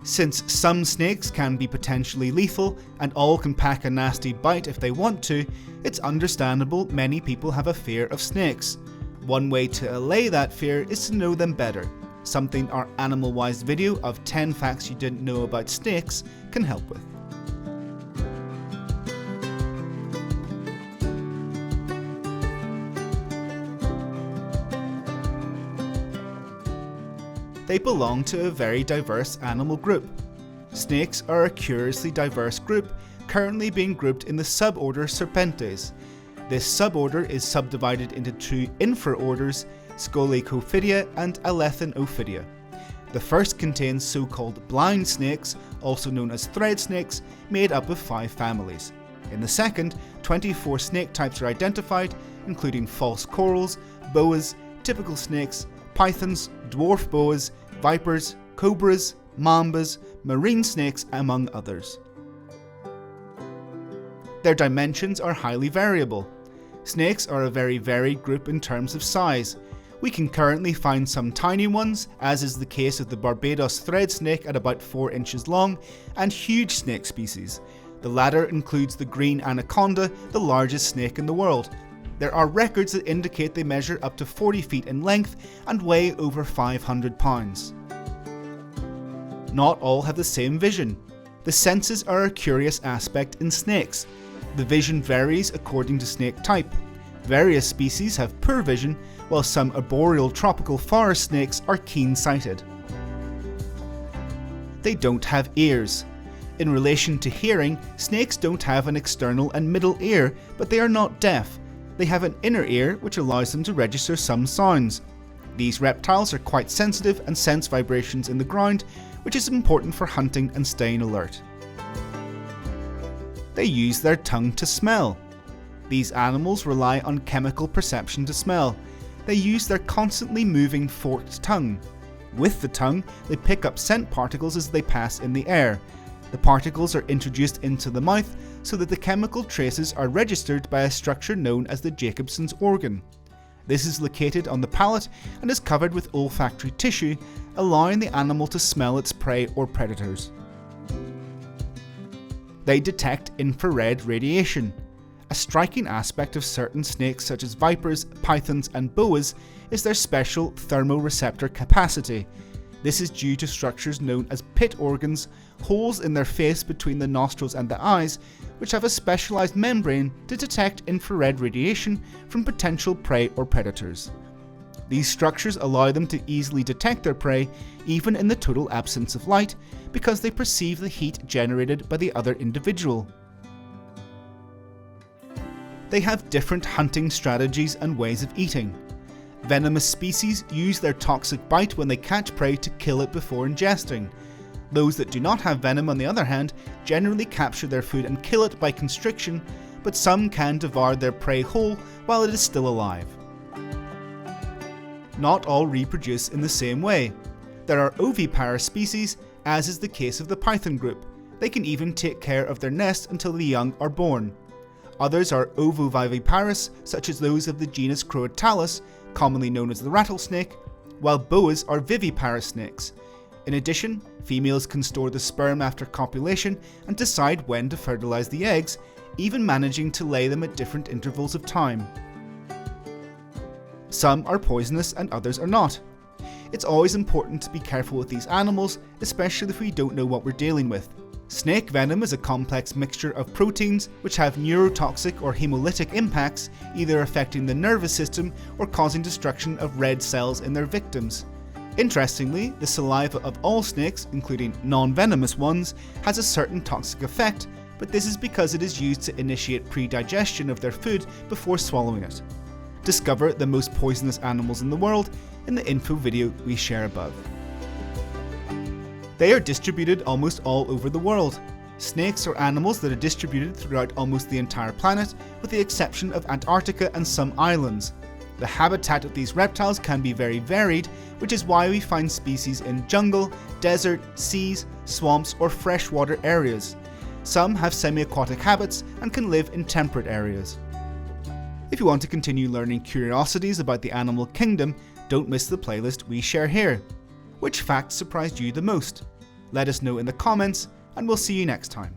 Since some snakes can be potentially lethal and all can pack a nasty bite if they want to, it's understandable many people have a fear of snakes. One way to allay that fear is to know them better, something our AnimalWised video of 10 facts you didn't know about snakes can help with. They belong to a very diverse animal group. Snakes are a curiously diverse group, currently being grouped in the suborder Serpentes. This suborder is subdivided into two infraorders, Scolecophidia and Alethynophidia. The first contains so-called blind snakes, also known as thread snakes, made up of 5 families. In the second, 24 snake types are identified, including false corals, boas, typical snakes, pythons, dwarf boas, vipers, cobras, mambas, marine snakes, among others. Their dimensions are highly variable. Snakes are a very varied group in terms of size. We can currently find some tiny ones, as is the case of the Barbados thread snake at about 4 inches long, and huge snake species. The latter includes the green anaconda, the largest snake in the world. There are records that indicate they measure up to 40 feet in length and weigh over 500 pounds. Not all have the same vision. The senses are a curious aspect in snakes. The vision varies according to snake type. Various species have poor vision, while some arboreal tropical forest snakes are keen-sighted. They don't have ears. In relation to hearing, snakes don't have an external and middle ear, but they are not deaf. They have an inner ear which allows them to register some sounds. These reptiles are quite sensitive and sense vibrations in the ground, which is important for hunting and staying alert. They use their tongue to smell. These animals rely on chemical perception to smell. They use their constantly moving forked tongue. With the tongue, they pick up scent particles as they pass in the air. The particles are introduced into the mouth so that the chemical traces are registered by a structure known as the Jacobson's organ. This is located on the palate and is covered with olfactory tissue, allowing the animal to smell its prey or predators. They detect infrared radiation. A striking aspect of certain snakes such as vipers, pythons and boas is their special thermoreceptor capacity. This is due to structures known as pit organs, holes in their face between the nostrils and the eyes, which have a specialized membrane to detect infrared radiation from potential prey or predators. These structures allow them to easily detect their prey, even in the total absence of light, because they perceive the heat generated by the other individual. They have different hunting strategies and ways of eating. Venomous species use their toxic bite when they catch prey to kill it before ingesting. Those that do not have venom, on the other hand, generally capture their food and kill it by constriction, but some can devour their prey whole while it is still alive. Not all reproduce in the same way. There are oviparous species, as is the case of the python group. They can even take care of their nest until the young are born. Others are ovoviviparous, such as those of the genus Crotalus, commonly known as the rattlesnake, while boas are viviparous snakes. In addition, females can store the sperm after copulation and decide when to fertilize the eggs, even managing to lay them at different intervals of time. Some are poisonous and others are not. It's always important to be careful with these animals, especially if we don't know what we're dealing with. Snake venom is a complex mixture of proteins which have neurotoxic or hemolytic impacts, either affecting the nervous system or causing destruction of red cells in their victims. Interestingly, the saliva of all snakes, including non-venomous ones, has a certain toxic effect, but this is because it is used to initiate pre-digestion of their food before swallowing it. Discover the most poisonous animals in the world in the info video we share above. They are distributed almost all over the world. Snakes are animals that are distributed throughout almost the entire planet, with the exception of Antarctica and some islands. The habitat of these reptiles can be very varied, which is why we find species in jungle, desert, seas, swamps or freshwater areas. Some have semi-aquatic habits and can live in temperate areas. If you want to continue learning curiosities about the animal kingdom, don't miss the playlist we share here. Which fact surprised you the most? Let us know in the comments, and we'll see you next time.